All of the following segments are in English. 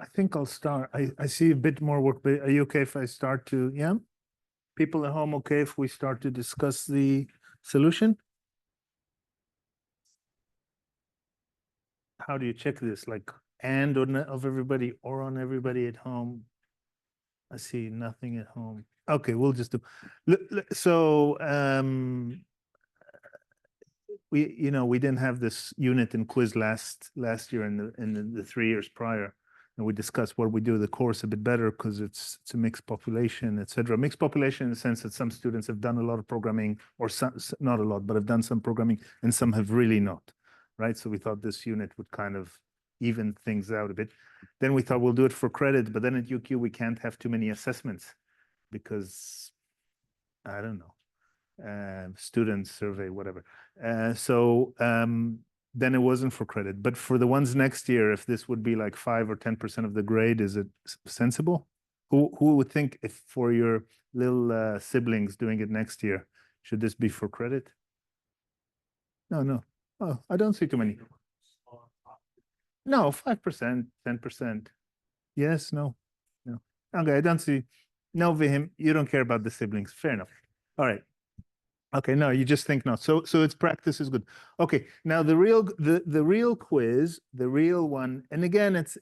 I think I'll start. I see a bit more work, but are you okay if I start to, yeah? People at home, okay if we start to discuss the solution? How do you check this? Like, and on of everybody or on everybody at home? I see nothing at home. Okay, we'll just do. So, we didn't have this unit in quiz last year and the 3 years prior. And we discussed what we do the course a bit better because it's a mixed population, etc. Mixed population in the sense that some students have done a lot of programming, or some, not a lot, but have done some programming, and some have really not, right? So we thought this unit would kind of even things out a bit. Then we thought we'll do it for credit, but then at UQ we can't have too many assessments because I don't know, student survey, whatever. Then it wasn't for credit, but for the ones next year, if this would be like 5 or 10% of the grade, is it sensible? Who would think if for your little siblings doing it next year, should this be for credit? No. Oh, I don't see too many. No, 5%, 10%. Yes, no. Okay, I don't see. No, Vihim, you don't care about the siblings. Fair enough. All right. Okay, no, you just think not. So its practice is good. Okay, now the real quiz, the real one, and again, it's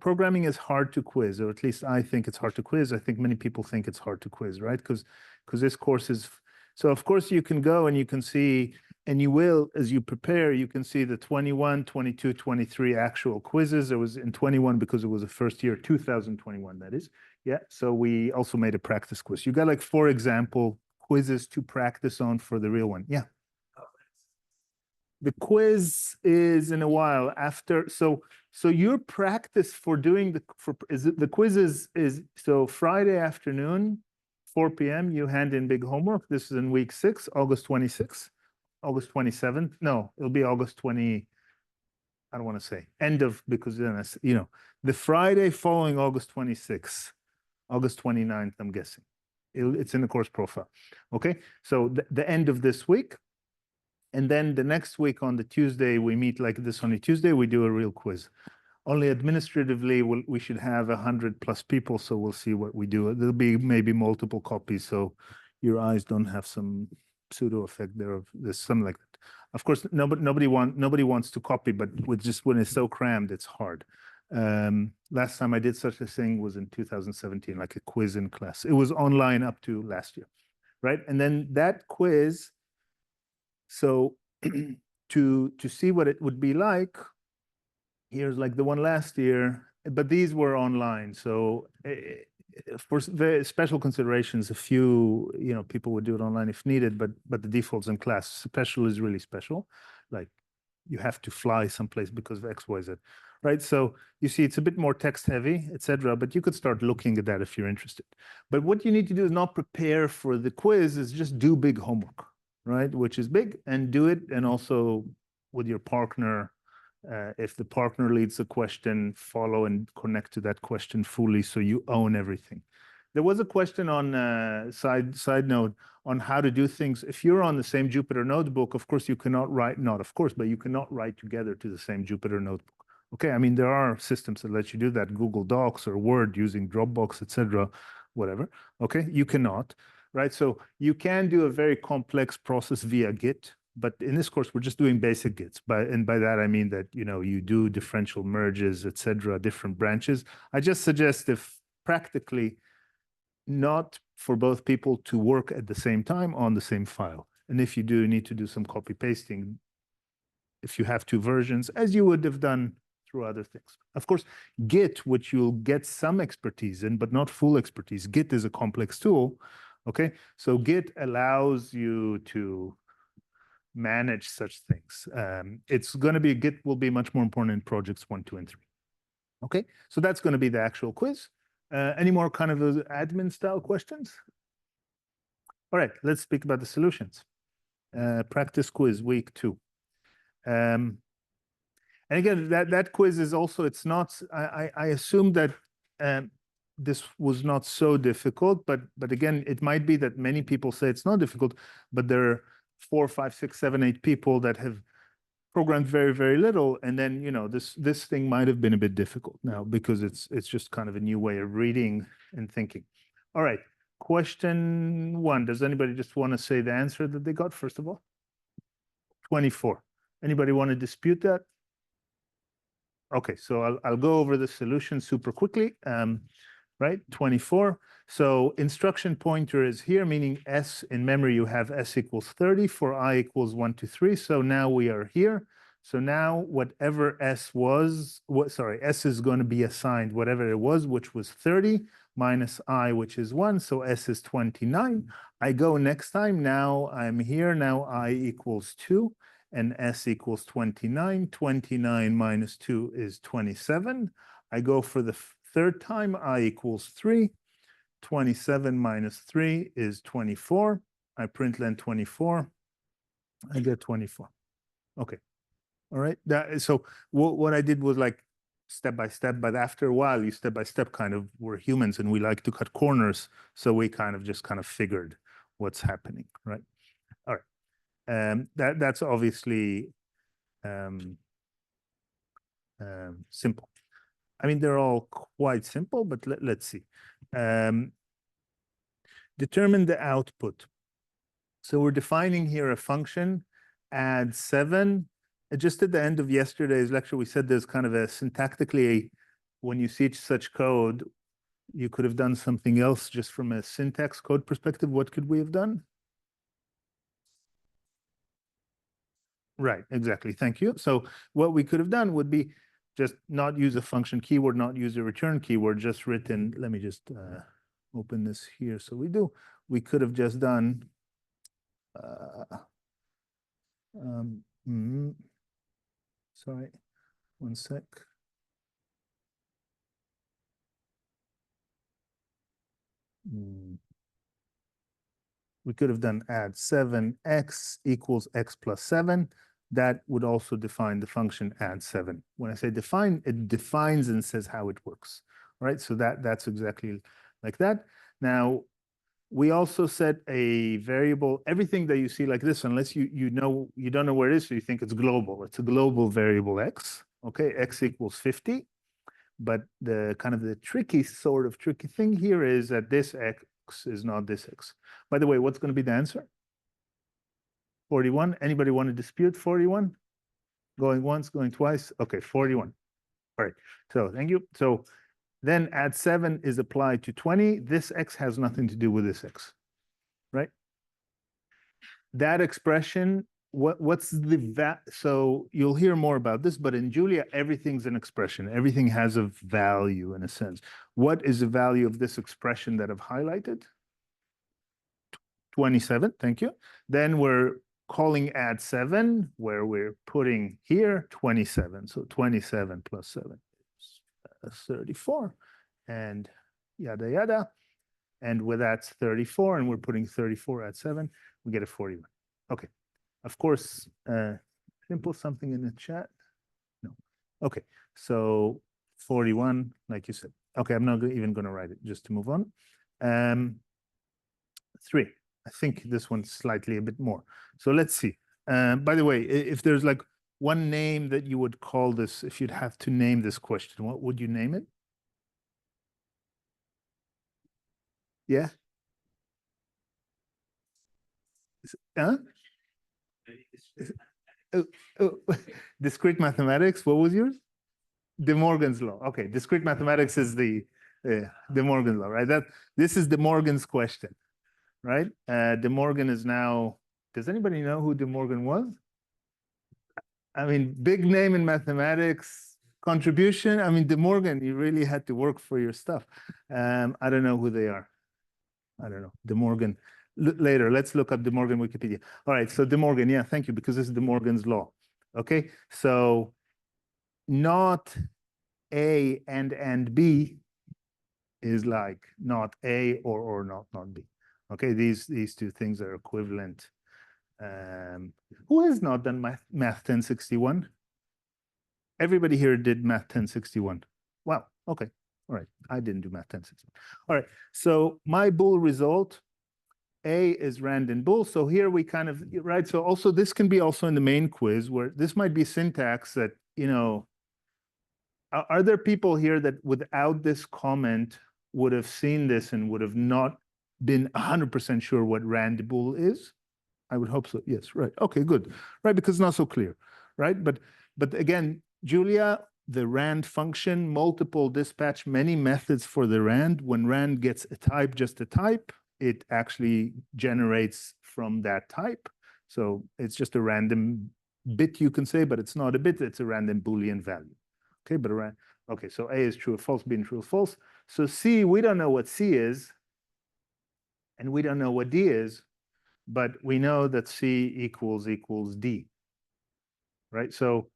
programming is hard to quiz, or at least I think it's hard to quiz. I think many people think it's hard to quiz, right? Because this course is, so of course you can go and you can see, and you will, as you prepare, you can see the 21, 22, 23 actual quizzes. It was in 21 because it was a first year, 2021, that is. Yeah, so we also made a practice quiz. You got like 4 example quizzes to practice on for the real one. Yeah. The quiz is in a while after. So your practice for doing the quiz is so Friday afternoon, 4 p.m. you hand in big homework. This is in week 6, August 26th, August 27th. No, it'll be August 20. I don't want to say end of, because then the Friday following August 26th, August 29th, I'm guessing. It's in the course profile. Okay, so the end of this week, and then the next week on the Tuesday, we meet like this on a Tuesday, we do a real quiz. Only administratively, we should have 100+ people, so we'll see what we do. There'll be maybe multiple copies, so your eyes don't have some pseudo effect there of this, something like that. Of course, nobody wants to copy, but with just when it's so crammed, it's hard. Last time I did such a thing was in 2017, like a quiz in class. It was online up to last year, right? And then that quiz, so to see what it would be like, here's like the one last year, but these were online. So for very special considerations, a few, people would do it online if needed, but the default's in class. Special is really special. Like you have to fly someplace because of X, Y, Z. Right, so you see it's a bit more text heavy, etc. But you could start looking at that if you're interested. But what you need to do is not prepare for the quiz, is just do big homework, right? Which is big, and do it, and also with your partner. If the partner leads a question, follow and connect to that question fully, so you own everything. There was a question on side note on how to do things. If you're on the same Jupyter notebook, of course you cannot write, not of course, but you cannot write together to the same Jupyter notebook. Okay, I mean, there are systems that let you do that, Google Docs or Word using Dropbox, etc., whatever. Okay, you cannot, right? So you can do a very complex process via Git, but in this course, we're just doing basic Gits. And by that, I mean that, you do differential merges, etc., different branches. I just suggest, if practically, not for both people to work at the same time on the same file. And if you do, you need to do some copy pasting if you have 2 versions, as you would have done through other things. Of course, Git, which you'll get some expertise in, but not full expertise. Git is a complex tool, okay? So Git allows you to manage such things. It's going to be, Git will be much more important in projects 1, 2, and 3. Okay, so that's going to be the actual quiz. Any more kind of those admin style questions? All right, let's speak about the solutions. Practice quiz week 2. And again, that quiz is also, it's not, I assume that this was not so difficult, but again, it might be that many people say it's not difficult, but there are 4, 5, 6, 7, 8 people that have programmed very, very little. And then, this thing might have been a bit difficult now because it's just kind of a new way of reading and thinking. All right. Question 1. Does anybody just want to say the answer that they got, first of all? 24. Anybody want to dispute that? Okay, so I'll go over the solution super quickly. Right, 24. So instruction pointer is here, meaning S in memory, you have S equals 30 for I equals 1 to 3. So now we are here. So now whatever S was, S is going to be assigned whatever it was, which was 30 minus I, which is 1. So S is 29. I go next time. Now I'm here. Now I equals 2 and S equals 29. 29 minus 2 is 27. I go for the third time, I equals 3. 27 minus 3 is 24. I print len 24. I get 24. Okay. All right. So what I did was like step by step, but after a while, you step by step kind of, we're humans and we like to cut corners. So we kind of figured what's happening, right? All right. That's obviously simple. I mean, they're all quite simple, but let's see. Determine the output. So we're defining here a function, add 7. Just at the end of yesterday's lecture, we said there's kind of a syntactically, when you see such code, you could have done something else just from a syntax code perspective. What could we have done? Right, exactly. Thank you. So what we could have done would be just not use a function keyword, not use a return keyword, just written, let me just open this here. So we could have just done, sorry, one sec. We could have done add 7x equals x plus 7. That would also define the function add 7. When I say define, it defines and says how it works, right? So that's exactly like that. Now, we also set a variable, everything that you see like this, unless you don't know where it is, so you think it's global. It's a global variable x, okay? X equals 50. But the kind of the tricky thing here is that this x is not this x. By the way, what's going to be the answer? 41. Anybody want to dispute 41? Going once, going twice? Okay, 41. All right. So thank you. So then add 7 is applied to 20. This x has nothing to do with this x, right? That expression, what's the so you'll hear more about this, but in Julia, everything's an expression. Everything has a value in a sense. What is the value of this expression that I've highlighted? 27, thank you. Then we're calling add 7, where we're putting here 27. So 27 plus 7 is 34, and yada, yada. And with that's 34, and we're putting 34 at 7, we get a 41. Okay. Of course, simple something in the chat. No. Okay. So 41, like you said. Okay, I'm not even going to write it, just to move on. 3. I think this one's slightly a bit more. So let's see. By the way, if there's like one name that you would call this, if you'd have to name this question, what would you name it? Yeah? Huh? Discrete mathematics, what was yours? De Morgan's law. Okay, discrete mathematics is the De Morgan's law, right? This is De Morgan's question, right? De Morgan is now, does anybody know who De Morgan was? I mean, big name in mathematics, contribution. I mean, De Morgan, you really had to work for your stuff. I don't know who they are. I don't know. De Morgan. Later, let's look up De Morgan Wikipedia. All right, so De Morgan, yeah, thank you, because this is De Morgan's law. Okay, so not A and B is like not A or not B. Okay, these two things are equivalent. Who has not done math 1061? Everybody here did math 1061. Wow, okay. All right, I didn't do math 1061. All right, so my bool result A is rand and bool. So here we kind of, right? So also this can be also in the main quiz where this might be syntax that, you know, are there people here that without this comment would have seen this and would have not been 100% sure what rand bool is? I would hope so. Yes, right. Okay, good. Right, because it's not so clear, right? But again, Julia, the rand function, multiple dispatch, many methods for the rand. When rand gets a type, just a type, it actually generates from that type. So it's just a random bit, you can say, but it's not a bit, it's a random Boolean value. Okay, but around, okay, so A is true or false, B is true or false. So C, we don't know what C is, and we don't know what D is, but we know that C equals D, right? So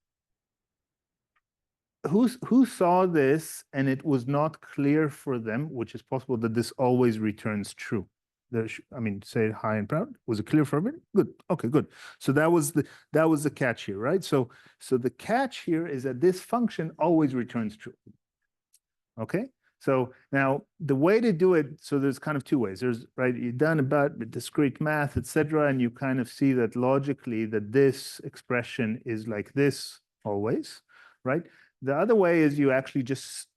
who saw this and it was not clear for them, which is possible that this always returns true? I mean, say high and proud. Was it clear for everybody? Good. Okay, good. So that was the catch here, right? So the catch here is that this function always returns true. Okay. So now the way to do it, so there's kind of two ways. There's, right, you've done about discrete math, etc., and you kind of see that logically that this expression is like this always, right? The other way is you actually just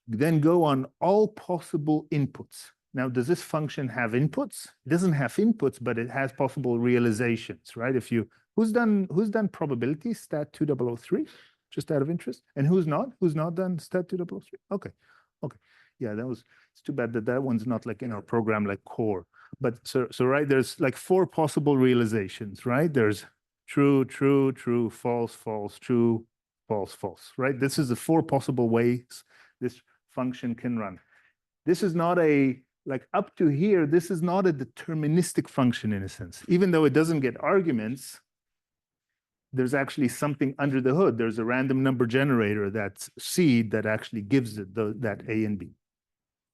then go on all possible inputs. Now, does this function have inputs? It doesn't have inputs, but it has possible realizations, right? If you, who's done probability stat 2003, just out of interest? And who's not? Who's not done stat 2003? Okay. Okay. Yeah, it's too bad that that one's not like in our program like core. But so right, there's like 4 possible realizations, right? There's true, true, true, false, false, true, false, false, right? This is the 4 possible ways this function can run. This is not a, like up to here, this is not a deterministic function in a sense. Even though it doesn't get arguments, there's actually something under the hood. There's a random number generator that's seed that actually gives it that A and B.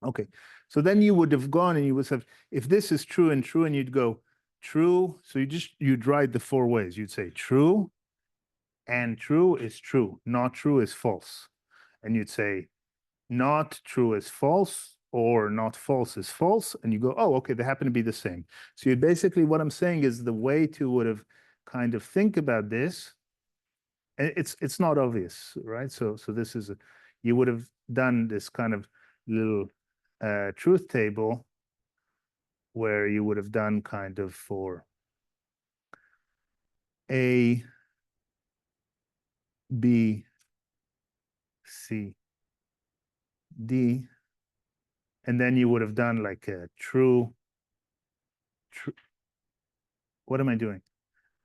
Okay, so then you would have gone and you would have, if this is true and true, and you'd go true, so you'd write the 4 ways. You'd say true, and true is true, not true is false. And you'd say not true is false, or not false is false, and you go, oh, okay, they happen to be the same. So you basically, what I'm saying is the way to would have kind of think about this, it's not obvious, right? So this is, you would have done this kind of little truth table where you would have done kind of for A, B, C, D, and then you would have done like a true, what am I doing?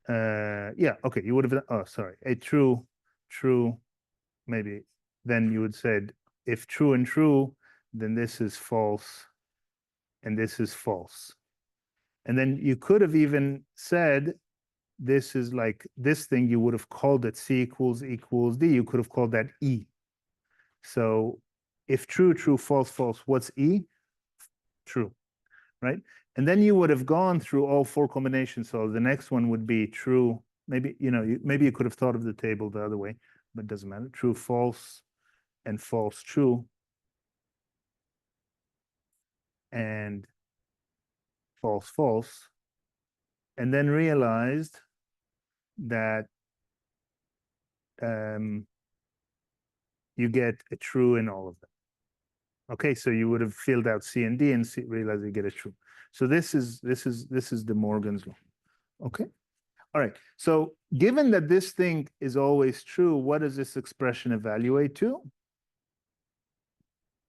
Yeah, okay, you would have done, oh, sorry, a true, maybe, then you would said, if true and true, then this is false, and this is false. And then you could have even said, this is like this thing, you would have called it C equals D. You could have called that E. So if true, true, false, false, what's E? True, right? And then you would have gone through all 4 combinations. So the next one would be true. Maybe, you know, maybe you could have thought of the table the other way, but it doesn't matter. True, false, and false, true. And false, false. And then realized that you get a true in all of them. Okay, so you would have filled out C and D and realize you get a true. So this is De Morgan's law. Okay. All right. So given that this thing is always true, what does this expression evaluate to?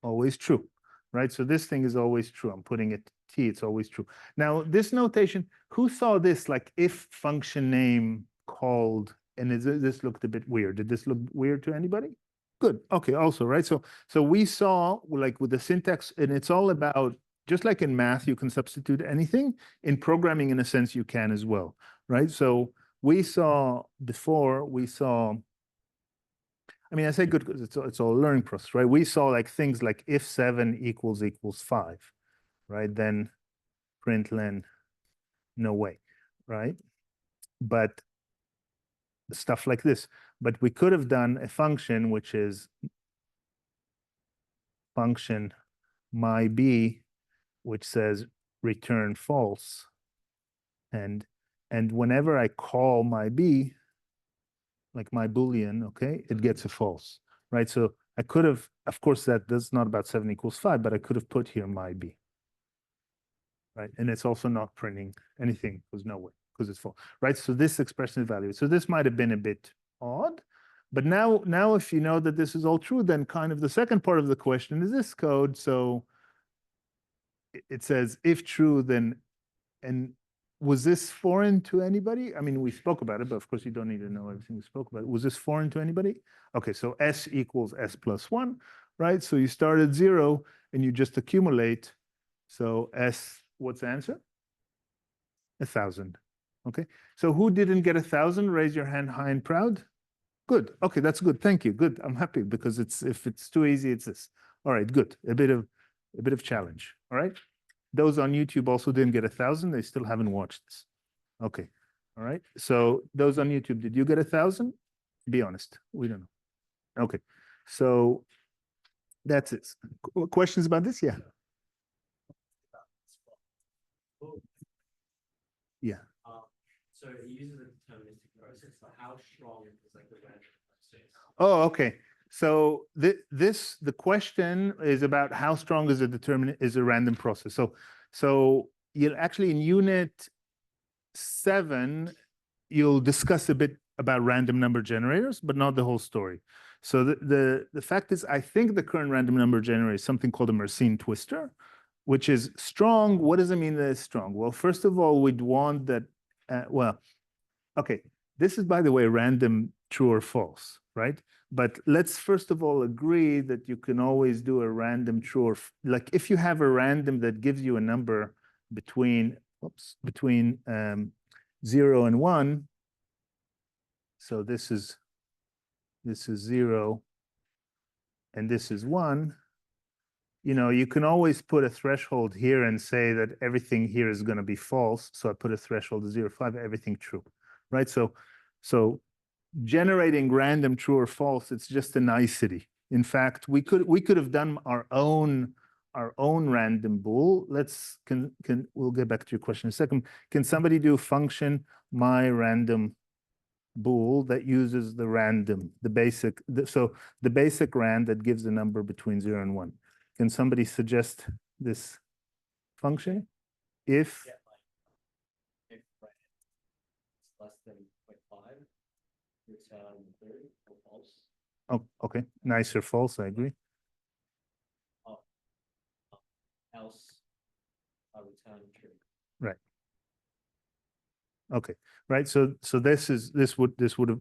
Always true, right? So this thing is always true. I'm putting it T, it's always true. Now, this notation, who saw this like if function name called, and this looked a bit weird. Did this look weird to anybody? Good. Okay. Also, right. So we saw like with the syntax, and it's all about, just like in math, you can substitute anything. In programming, in a sense, you can as well, right? So we saw before, I mean, I say good because it's all a learning process, right? We saw like things like if 7 equals 5, right? Then println, no way, right? But stuff like this. But we could have done a function which is function my b, which says return false, And whenever I call my B, like my Boolean, okay, it gets a false, right? So I could have, of course, that's not about 7 equals 5, but I could have put here my B, right? And it's also not printing anything because no way, because it's false, right? So this expression is valued. So this might have been a bit odd, but now if you know that this is all true, then kind of the second part of the question is this code. So it says if true, then, and was this foreign to anybody? I mean, we spoke about it, but of course you don't need to know everything we spoke about. Was this foreign to anybody? Okay, so S equals S plus 1, right? So you start at 0 and you just accumulate. So S, what's the answer? 1,000. Okay, so who didn't get 1,000? Raise your hand high and proud. Good. Okay, that's good. Thank you. Good. I'm happy because if it's too easy, it's this. All right, good. A bit of challenge. All right. Those on YouTube also didn't get 1,000. They still haven't watched this. Okay. All right. So those on YouTube, did you get 1,000? Be honest. We don't know. Okay. So that's it. Questions about this? Yeah. Yeah. So it uses a deterministic process, but how strong is like the random process? Oh, okay. So the question is about how strong is a random process. So you'll actually in unit 7, you'll discuss a bit about random number generators, but not the whole story. So the fact is, I think the current random number generator is something called a Mersenne twister, which is strong. What does it mean that it's strong? Well, first of all, we'd want that, okay, this is, by the way, random true or false, right? But let's first of all agree that you can always do a random true or, like if you have a random that gives you a number between 0 and 1, so this is 0 and this is 1, you know, you can always put a threshold here and say that everything here is going to be false. So I put a threshold of 0, 5, everything true, right? So generating random true or false, it's just a nicety. In fact, we could have done our own random bool. We'll get back to your question in a second. Can somebody do function my random bool that uses the random, the basic rand that gives a number between 0 and 1? Can somebody suggest this function? If it's less than 0.5, return 30 or false. Oh, okay, nice or false, I agree. Else, I return true. Right. Okay, right. So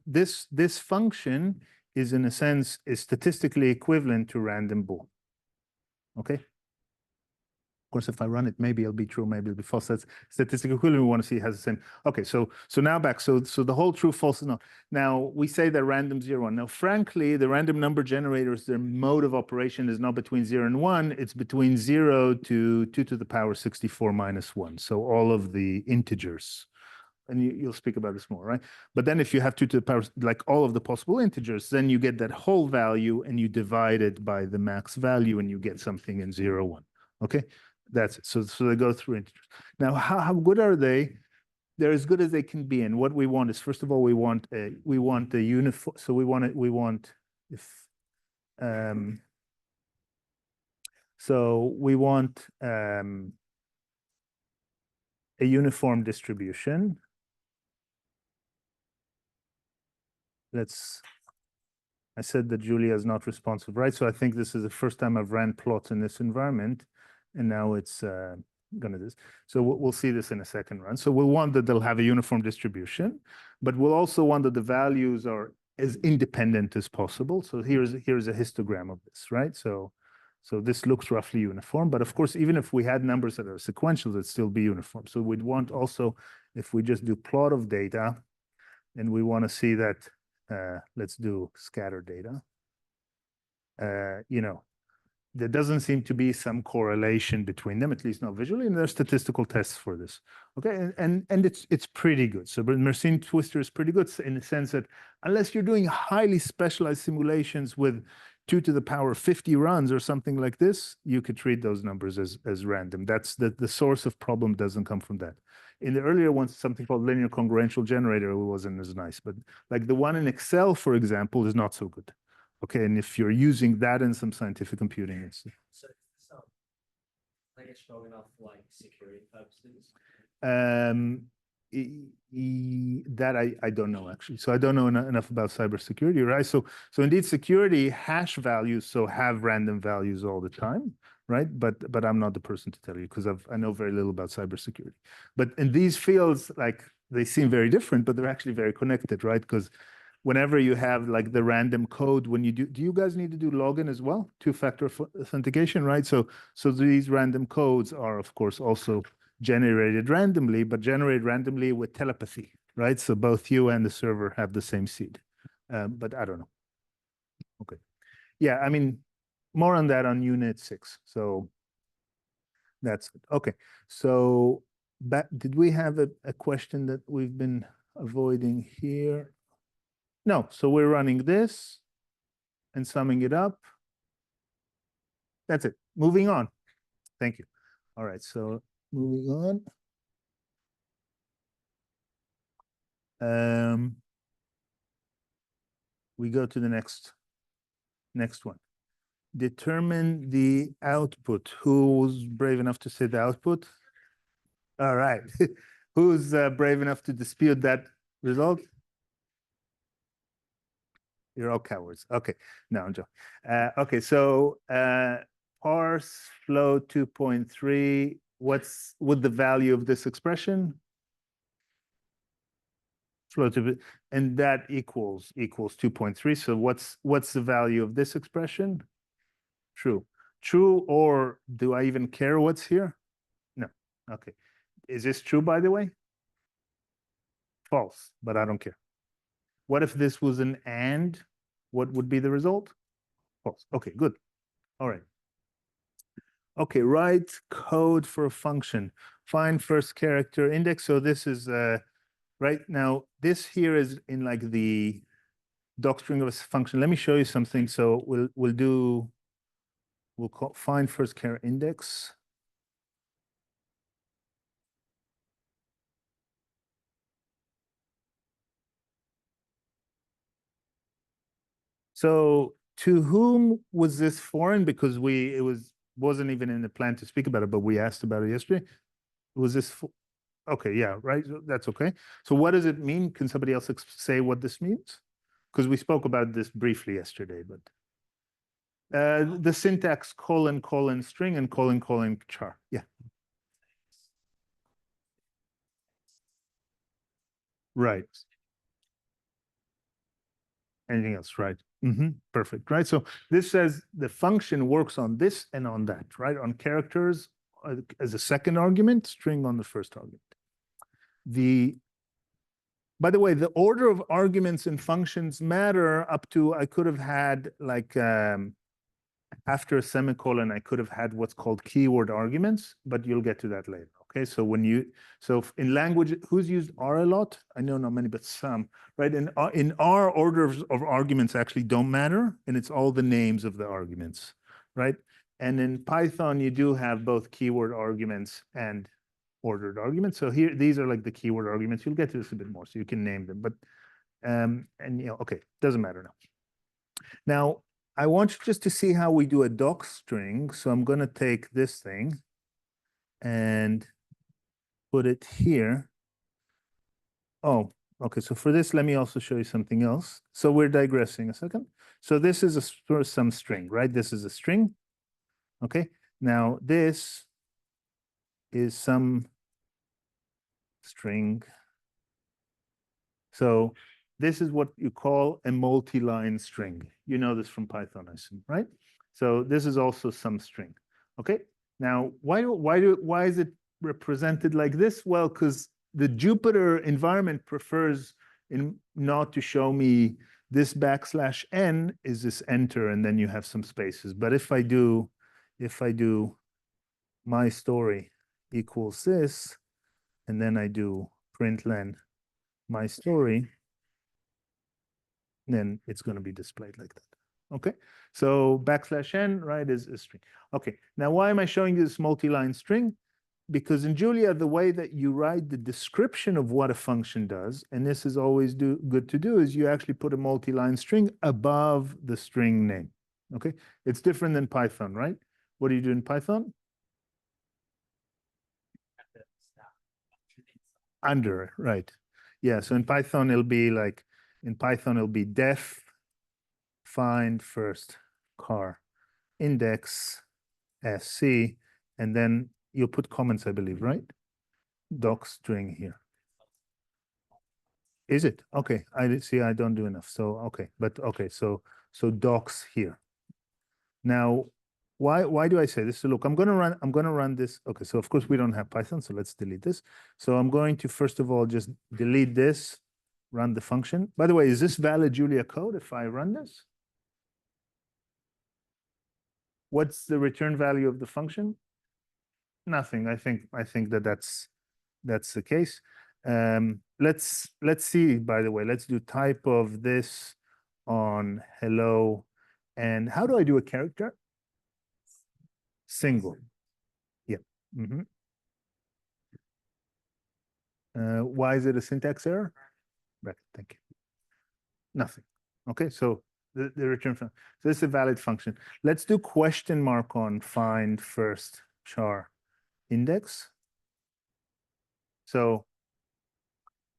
this function is in a sense is statistically equivalent to random bool. Okay. Of course, if I run it, maybe it'll be true, maybe it'll be false. That's statistical equivalent. We want to see it has the same. Okay, so now back. So the whole true false is not. Now we say that random 0, 1. Now, frankly, the random number generators, their mode of operation is not between 0 and 1. It's between 0 to 2 to the power 64 minus 1. So all of the integers. And you'll speak about this more, right? But then if you have 2 to the power, like all of the possible integers, then you get that whole value and you divide it by the max value and you get something in 0, 1. Okay, that's it. So they go through integers. Now, how good are they? They're as good as they can be. And what we want is, first of all, we want a uniform. So so we want a uniform distribution. I said that Julia is not responsive, right? So I think this is the first time I've ran plots in this environment, and now it's gonna this. So we'll see this in a second run. So we'll want that they'll have a uniform distribution, but we'll also want that the values are as independent as possible. So here's a histogram of this, right? So this looks roughly uniform, but of course, even if we had numbers that are sequential, it'd still be uniform. So we'd want also, if we just do plot of data, and we want to see that, let's do scatter data. You know, there doesn't seem to be some correlation between them, at least not visually, and there's statistical tests for this. Okay, and it's pretty good. So Mersenne twister is pretty good in the sense that unless you're doing highly specialized simulations with 2 to the power 50 runs or something like this, you could treat those numbers as random. That's the source of problem doesn't come from that. In the earlier ones, something called linear congruential generator wasn't as nice, but like the one in Excel, for example, is not so good. Okay, and if you're using that in some scientific computing, it's So it's not, I guess, strong enough for like security purposes. that I don't know actually. So I don't know enough about cybersecurity, right? So indeed, security hash values so have random values all the time, right? But I'm not the person to tell you because I know very little about cybersecurity. But in these fields, like they seem very different, but they're actually very connected, right? Because whenever you have like the random code, when you do you guys need to do login as well, two-factor authentication, right? So these random codes are of course also generated randomly, but generated randomly with telepathy, right? So both you and the server have the same seed. But I don't know. Okay. Yeah, I mean, more on that on unit 6. So that's it. Okay. So did we have a question that we've been avoiding here? No. So we're running this and summing it up. That's it. Moving on. Thank you. All right. So moving on. We go to the next one. Determine the output. Who's brave enough to say the output? All right. Who's brave enough to dispute that result? You're all cowards. Okay. No, I'm joking. Okay. So parse flow 2.3. What's the value of this expression? Flow to, and that equals 2.3. So what's the value of this expression? True. True, or do I even care what's here? No. Okay. Is this true, by the way? False, but I don't care. What if this was an and? What would be the result? False. Okay, good. All right. Okay, write code for a function. Find first character index. So this is right now, this here is in like the docstring of a function. Let me show you something. So we'll call find first character index. So to whom was this foreign? Because wasn't even in the plan to speak about it, but we asked about it yesterday. Was this okay? Yeah, right. That's okay. So what does it mean? Can somebody else say what this means? Because we spoke about this briefly yesterday, but the syntax colon string and colon char. Yeah. Right. Anything else? Right. Perfect. Right. So this says the function works on this and on that, right? On characters as a second argument, string on the first argument. By the way, the order of arguments in functions matter up to, I could have had like, after a semicolon, I could have had what's called keyword arguments, but you'll get to that later. Okay, so in language, who's used R a lot? I know not many, but some, right? In R, orders of arguments actually don't matter, and it's all the names of the arguments, right? And in Python, you do have both keyword arguments and ordered arguments. So here, these are like the keyword arguments. You'll get to this a bit more, so you can name them. But and okay, doesn't matter now. Now, I want you just to see how we do a doc string. So I'm going to take this thing and put it here. Oh, okay. So for this, let me also show you something else. So we're digressing a second. So this is some string, right? This is a string. Okay. Now this is some string. So this is what you call a multi-line string. You know this from Python, I assume, right? So this is also some string. Okay. Now, why is it represented like this? Well, because the Jupyter environment prefers not to show me this \n is this enter, and then you have some spaces. But if I do my story equals this, and then I do println my story, then it's going to be displayed like that. Okay, so \n, right, is a string. Okay, now why am I showing you this multi-line string? because in Julia, the way that you write the description of what a function does, and this is always good to do, is you actually put a multi-line string above the string name. Okay, it's different than Python, right? What do you do in Python? Under, right? Yeah. So in Python, it'll be like def find first car index sc, and then you'll put comments, I believe, right? Doc string here. Is it? Okay, I see. I don't do enough. So okay, but okay. So docs here. Now, why do I say this? So look, I'm gonna run this. Okay, so of course we don't have Python, so let's delete this. So I'm going to first of all just delete this, run the function. By the way, is this valid Julia code if I run this? What's the return value of the function? Nothing. I think that's the case. Let's see, by the way, let's do type of this on hello. And how do I do a character? Single. Yeah. Mm-hmm. Why is it a syntax error? Right, thank you. Nothing. Okay, so the return function. So this is a valid function. Let's do question mark on find first char index. So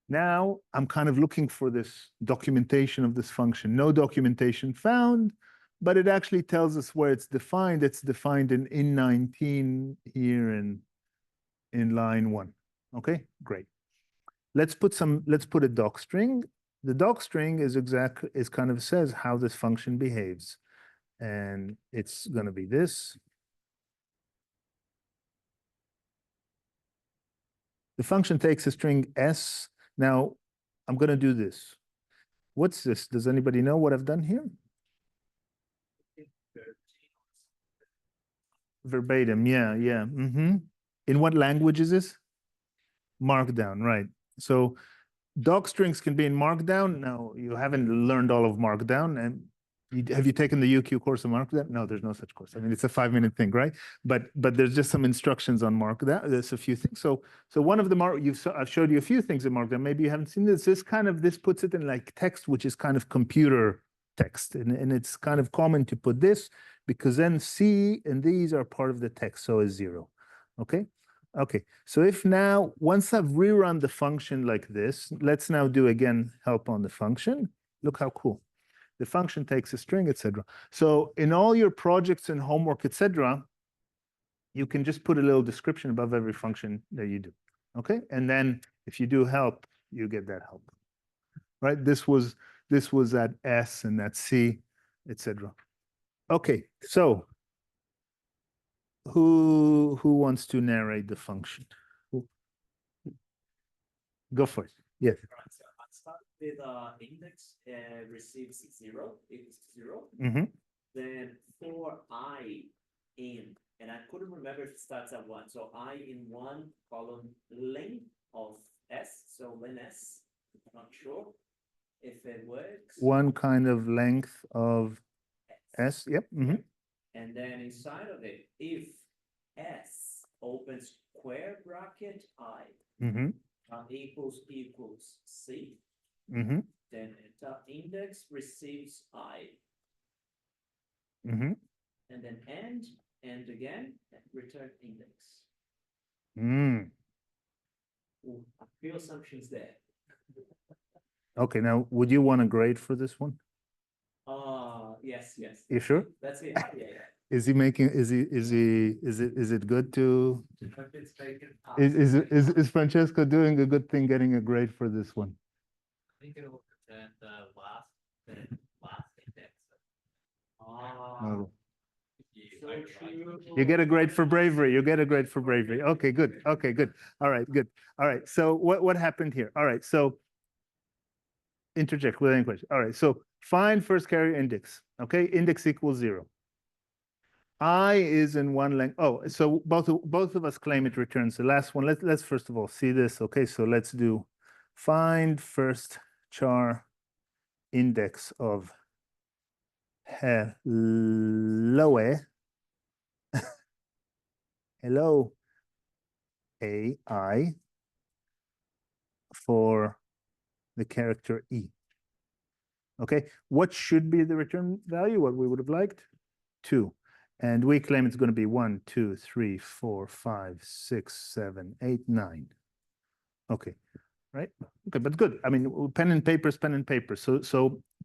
now I'm kind of looking for this documentation of this function. No documentation found, but it actually tells us where it's defined. It's defined in 19 here in line 1. Okay, great. Let's put a doc string. The doc string is kind of says how this function behaves. And it's going to be this. The function takes a string s. Now, I'm going to do this. What's this? Does anybody know what I've done here? Verbatim, yeah. Mm-hmm. In what language is this? Markdown, right. So doc strings can be in Markdown. Now, you haven't learned all of Markdown. And have you taken the UQ course on Markdown? No, there's no such course. I mean, it's a 5-minute thing, right? But there's just some instructions on Markdown. There's a few things. So one of the I've showed you a few things in Markdown. Maybe you haven't seen this. This puts it in like text, which is kind of computer text. And it's kind of common to put this because then C and these are part of the text. So is 0. Okay. Okay, so if now, once I've rerun the function like this, let's now do again help on the function. Look how cool. The function takes a string, etc. So in all your projects and homework, etc., you can just put a little description above every function that you do. Okay, and then if you do help, you get that help. Right? This was at S and at C, etc. Okay, so who wants to narrate the function? Go for it. Yes. So I'll start with index receives 0, equals 0. Mm-hmm. Then for I in, and I couldn't remember if it starts at 1. So I in 1 column length of S. So len S, not sure if it works. One kind of length of S. Yep. Mm-hmm. And then inside of it, if S opens square bracket I Mm-hmm. equals C, Mm-hmm. then index receives I, Mm-hmm. and then end again, and return index. Ooh, a few assumptions there. Okay, now would you want a grade for this one? Yes. You sure? That's it. Yeah. Is it good to If it's taken out, is Francesco doing a good thing getting a grade for this one? I think it will return the last index. Oh. So true. You get a grade for bravery. You get a grade for bravery. Okay, good. Okay, good. All right, good. All right. So what happened here? All right. So interject with any question. All right. So find first carrier index. Okay, index equals 0. I is in one length. Oh, so both of us claim it returns the last one. Let's first of all see this. Okay, so let's do find first char index of hello. Hello. AI for the character E. Okay, what should be the return value? What we would have liked? 2. And we claim it's going to be 1, 2, 3, 4, 5, 6, 7, 8, 9. Okay, right? Okay, but good. I mean, pen and paper is pen and paper. So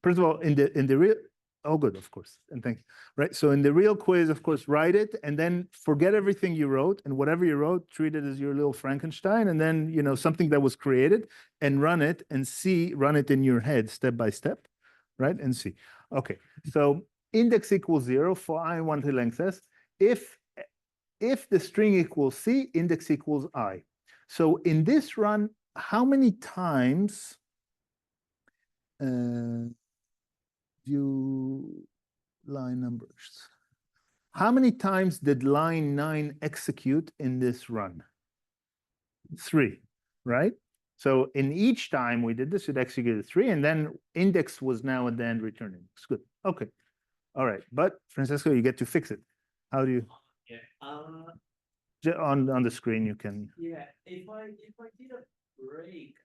first of all, in the real, oh, good, of course, and thank you. Right. So in the real quiz, of course, write it and then forget everything you wrote, and whatever you wrote, treat it as your little Frankenstein, and then something that was created, and run it and run it in your head step by step, right? And see. Okay, so index equals 0 for I in 1 to length s. If the string equals C, index equals I. So in this run, how many times view line numbers? How many times did line 9 execute in this run? 3, right? So in each time we did this, it executed 3, and then index was now at the end returning. It's good. Okay. All right. But Francesco, you get to fix it. How do you? Yeah. On the screen, you can. Yeah. If I did a break,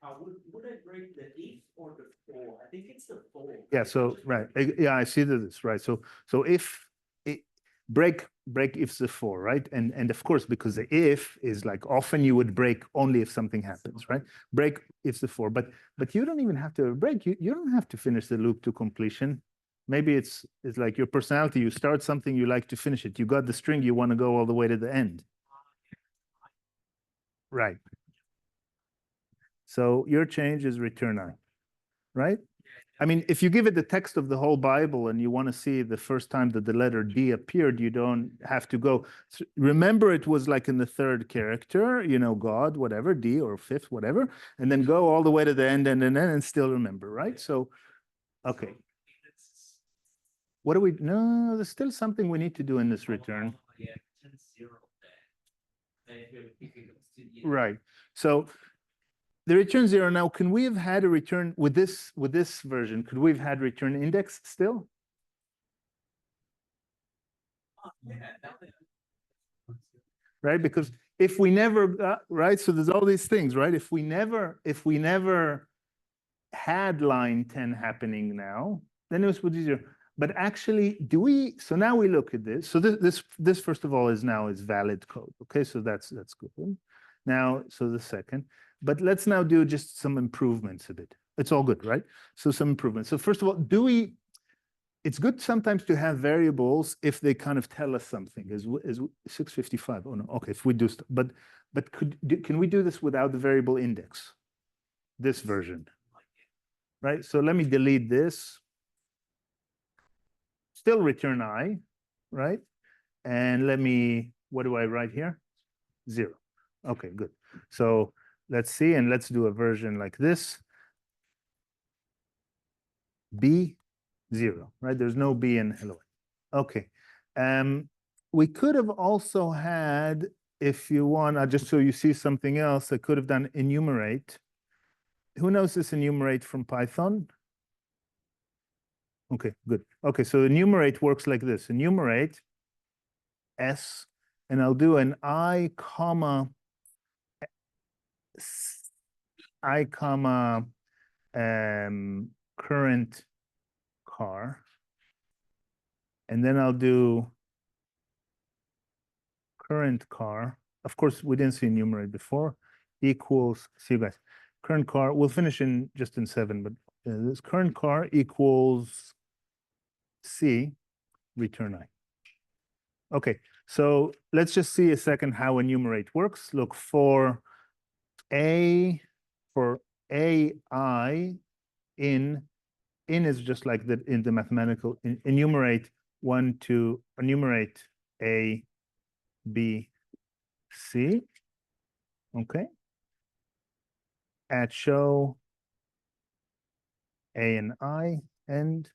would I break the if or the for? I think it's the for. Yeah. So right. Yeah, I see this. Right. So if it break if's the for, right? And of course, because the if is like often you would break only if something happens, right? Break if's the for, but you don't even have to break. You don't have to finish the loop to completion. Maybe it's like your personality. You start something, you like to finish it. You got the string, you want to go all the way to the end. Right. So your change is return I, right? I mean, if you give it the text of the whole Bible and you want to see the first time that the letter D appeared, you don't have to go. Remember, it was like in the third character, God, whatever, D or fifth, whatever, and then go all the way to the end and still remember, right? So, okay. What do we, no, there's still something we need to do in this return. Right. So the return 0 now, can we have had a return with this version? Could we have had return index still? Right, because if we never right, so there's all these things, right? If we never had line 10 happening now, then it was easier. But actually, so now we look at this. So this first of all is valid code. Okay, so that's good. Now, so the second, but let's now do just some improvements a bit. It's all good, right? So some improvements. So first of all, it's good sometimes to have variables if they kind of tell us something. Is 655? Oh no, okay. If we do, but can we do this without the variable index? This version, right? So let me delete this. Still return I, right? And what do I write here? 0. Okay, good. So let's see, and let's do a version like this. B, 0, right? There's no B in hello. Okay. We could have also had, if you want, just so you see something else, I could have done enumerate. Who knows this enumerate from Python? Okay, good. Okay, so enumerate works like this. Enumerate S, and I'll do an I comma current car, and then I'll do current car. Of course, we didn't see enumerate before. Equals, see you guys. Current car, we'll finish just in 7, but this current car equals C, return I. Okay, so let's just see a second how enumerate works. Look, for AI in is just like that in the mathematical enumerate enumerate A, B, C. Okay. At show A and I and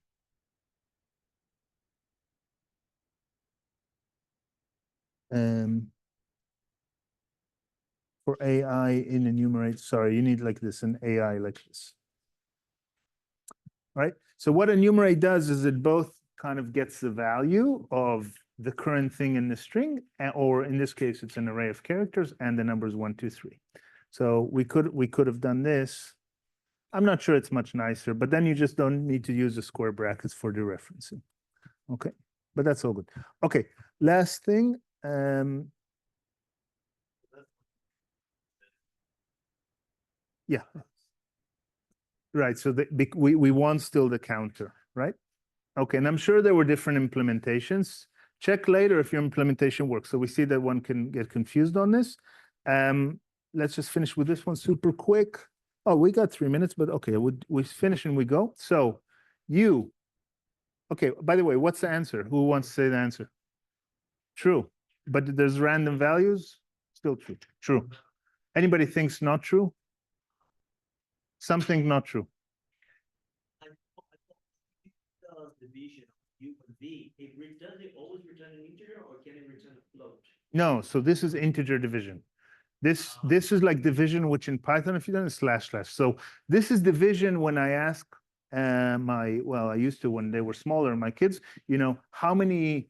for AI in enumerate, sorry, you need like this, an AI like this. Right? So what enumerate does is it both kind of gets the value of the current thing in the string, or in this case, it's an array of characters and the numbers 1, 2, 3. So we could have done this. I'm not sure it's much nicer, but then you just don't need to use the square brackets for the referencing. Okay, but that's all good. Okay, last thing. Yeah. Right, so we want still the counter, right? Okay, and I'm sure there were different implementations. Check later if your implementation works. So we see that one can get confused on this. Let's just finish with this one super quick. Oh, we got 3 minutes, but okay, we finish and we go. So you, okay, by the way, what's the answer? Who wants to say the answer? True, but there's random values, still true, true. Anybody thinks not true? Something not true. Division of u and v, does it always return an integer or can it return a float? No, so this is integer division. This is like division, which in Python, if you don't, is slash slash. So this is division when I ask well, I used to when they were smaller, my kids, you know, how many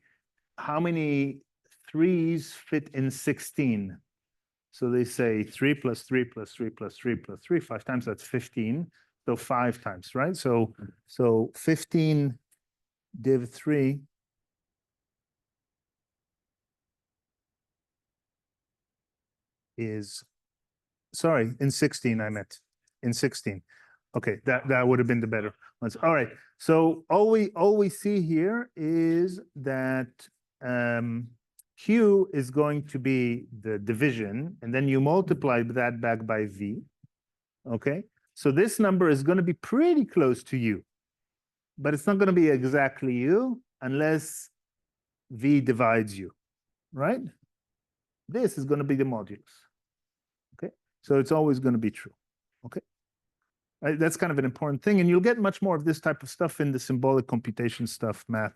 3s fit in 16? So they say 3 plus 3 plus 3 plus 3 plus 3, 5 times, that's 15. So 5 times, right? So 15 div 3 is, sorry, in 16 I meant, in 16. Okay, that would have been the better ones. All right, so all we see here is that Q is going to be the division, and then you multiply that back by V, okay? So this number is going to be pretty close to U, but it's not going to be exactly U unless V divides U, right? This is going to be the modulus, okay? So it's always going to be true, okay? That's kind of an important thing, and you'll get much more of this type of stuff in the symbolic computation stuff, math.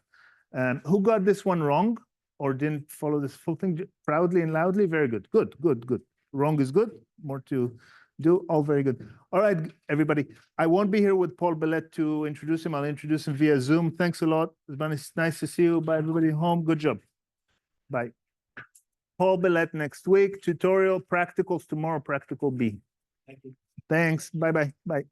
Who got this one wrong or didn't follow this full thing proudly and loudly? Very good, good, good, good. Wrong is good, more to do, all very good. All right, everybody, I won't be here with Paul Bellet to introduce him. I'll introduce him via Zoom. Thanks a lot. It's nice to see you. Bye, everybody home. Good job. Bye. Paul Bellet next week, tutorial, practicals tomorrow, practical B. Thank you. Thanks, bye-bye, bye.